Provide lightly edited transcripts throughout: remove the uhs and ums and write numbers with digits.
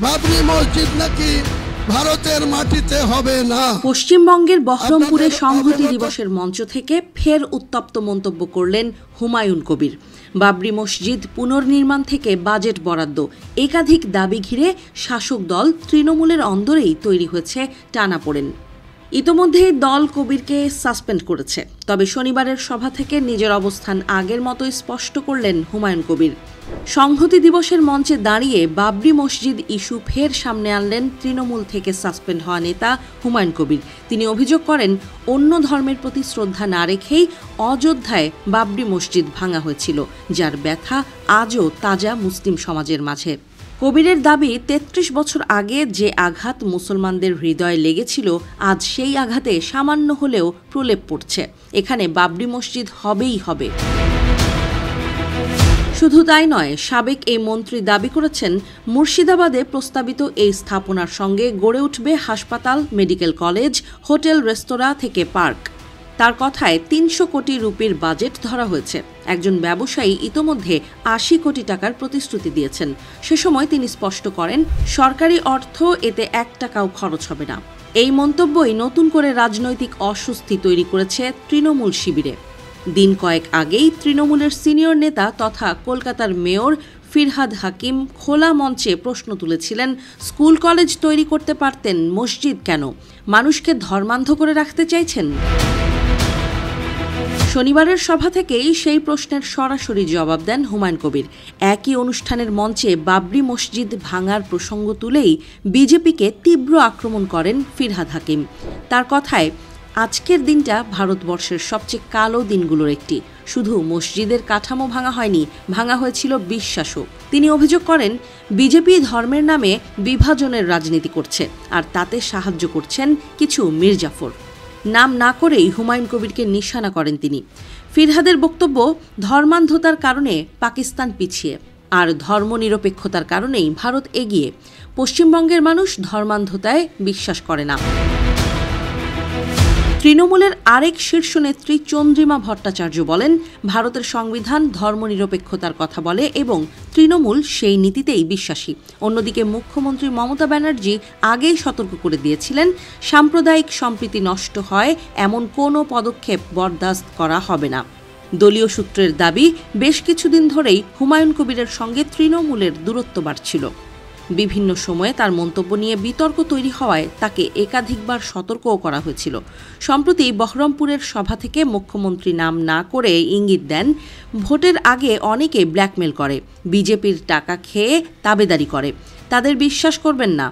বাবরি মসজিদ নাকি ভারতের মাটিতে হবে না। পশ্চিমবঙ্গের বহরমপুরে সংহতি দিবসের মঞ্চ থেকে ফের উত্তপ্ত মন্তব্য করলেন হুমায়ুন কবির। বাবরি মসজিদ পুনর্নির্মাণ থেকে বাজেট বরাদ্দ, একাধিক দাবি ঘিরে শাসক দল তৃণমূলের অন্দরেই তৈরি হয়েছে টানাপোড়েন। ইতোমধ্যে দল কবিরকে সাসপেন্ড করেছে, তবে শনিবারের সভা থেকে নিজের অবস্থান আগের মতোই স্পষ্ট করলেন হুমায়ুন কবির। সংহতি দিবসের মঞ্চে দাঁড়িয়ে বাবরি মসজিদ ইস্যু ফের সামনে আনলেন তৃণমূল থেকে সাসপেন্ড হওয়া নেতা হুমায়ুন কবির। তিনি অভিযোগ করেন, অন্য ধর্মের প্রতি শ্রদ্ধা না রেখেই অযোধ্যায় বাবরি মসজিদ ভাঙা হয়েছিল, যার ব্যথা আজও তাজা মুসলিম সমাজের মাঝে। কবিরের দাবি, ৩৩ বছর আগে যে আঘাত মুসলমানদের হৃদয়ে লেগেছিল, আজ সেই আঘাতে সামান্য হলেও প্রলেপ পড়ছে। এখানে বাবরি মসজিদ হবেই হবে। শুধু তাই নয়, সাবেক এই মন্ত্রী দাবি করেছেন, মুর্শিদাবাদে প্রস্তাবিত এই স্থাপনার সঙ্গে গড়ে উঠবে হাসপাতাল, মেডিকেল কলেজ, হোটেল, রেস্তোরাঁ থেকে পার্ক। তার কথায় ৩০০ কোটি রুপির বাজেট ধরা হয়েছে। একজন ব্যবসায়ী ইতোমধ্যে ৮০ কোটি টাকার প্রতিশ্রুতি দিয়েছেন। সে সময় তিনি স্পষ্ট করেন, সরকারি অর্থ এতে ১ টাকাও খরচ হবে না। এই মন্তব্যই নতুন করে রাজনৈতিক অস্বস্তি তৈরি করেছে তৃণমূল শিবিরে। দিন কয়েক আগেই তৃণমূলের সিনিয়র নেতা তথা কলকাতার মেয়র ফিরহাদ হাকিম খোলা মঞ্চে প্রশ্ন তুলেছিলেন, স্কুল কলেজ তৈরি করতে পারতেন, মসজিদ কেন? মানুষকে ধর্মান্ধ করে রাখতে চাইছেন? শনিবারের সভা থেকেই সেই প্রশ্নের সরাসরি জবাব দেন হুমায়ুন কবির। একই অনুষ্ঠানের মঞ্চে বাবরি মসজিদ ভাঙার প্রসঙ্গ তুলেই বিজেপিকে তীব্র আক্রমণ করেন ফিরহাদ হাকিম। তার কথায়, আজকের দিনটা ভারতবর্ষের সবচেয়ে কালো দিনগুলোর একটি। শুধু মসজিদের কাঠামো ভাঙা হয়নি, ভাঙা হয়েছিল বিশ্বাসও। তিনি অভিযোগ করেন, বিজেপি ধর্মের নামে বিভাজনের রাজনীতি করছে, আর তাতে সাহায্য করছেন কিছু মির্জাফর। নাম না করেই হুমায়ুন কবিরকে নিশানা করেন তিনি। ফিরহাদের বক্তব্য, ধর্মান্ধতার কারণে পাকিস্তান পিছিয়ে, আর ধর্মনিরপেক্ষতার কারণেই ভারত এগিয়ে। পশ্চিমবঙ্গের মানুষ ধর্মান্ধতায় বিশ্বাস করে না। তৃণমূলের আরেক শীর্ষ নেত্রী চন্দ্রিমা ভট্টাচার্য বলেন, ভারতের সংবিধান ধর্মনিরপেক্ষতার কথা বলে এবং তৃণমূল সেই নীতিতেই বিশ্বাসী। অন্যদিকে মুখ্যমন্ত্রী মমতা ব্যানার্জি আগেই সতর্ক করে দিয়েছিলেন, সাম্প্রদায়িক সম্প্রীতি নষ্ট হয় এমন কোনো পদক্ষেপ বরদাস্ত করা হবে না। দলীয় সূত্রের দাবি, বেশ কিছুদিন ধরেই হুমায়ুন কবিরের সঙ্গে তৃণমূলের দূরত্ব বাড়ছিল। বিভিন্ন সময়ে তার মন্তব্য নিয়ে বিতর্ক তৈরি হওয়ায় তাকে একাধিকবার সতর্কও করা হয়েছিল। সম্প্রতি বহরমপুরের সভা থেকে মুখ্যমন্ত্রী নাম না করে ইঙ্গিত দেন, ভোটের আগে অনেকে ব্ল্যাকমেল করে, বিজেপির টাকা খেয়ে তাবেদারি করে, তাদের বিশ্বাস করবেন না।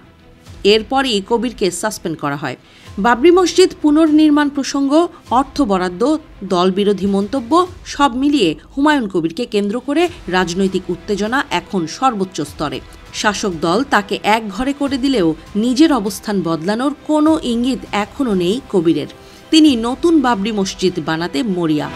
এরপরই কবিরকে সাসপেন্ড করা হয়। বাবরি মসজিদ পুনর্নির্মাণ প্রসঙ্গ, অর্থ বরাদ্দ, দলবিরোধী মন্তব্য সব মিলিয়ে হুমায়ুন কবিরকে কেন্দ্র করে রাজনৈতিক উত্তেজনা এখন সর্বোচ্চ স্তরে। শাসক দল তাকে এক ঘরে করে দিলেও নিজের অবস্থান বদলানোর কোনো ইঙ্গিত এখনও নেই কবিরের। তিনি নতুন বাবরি মসজিদ বানাতে মরিয়া।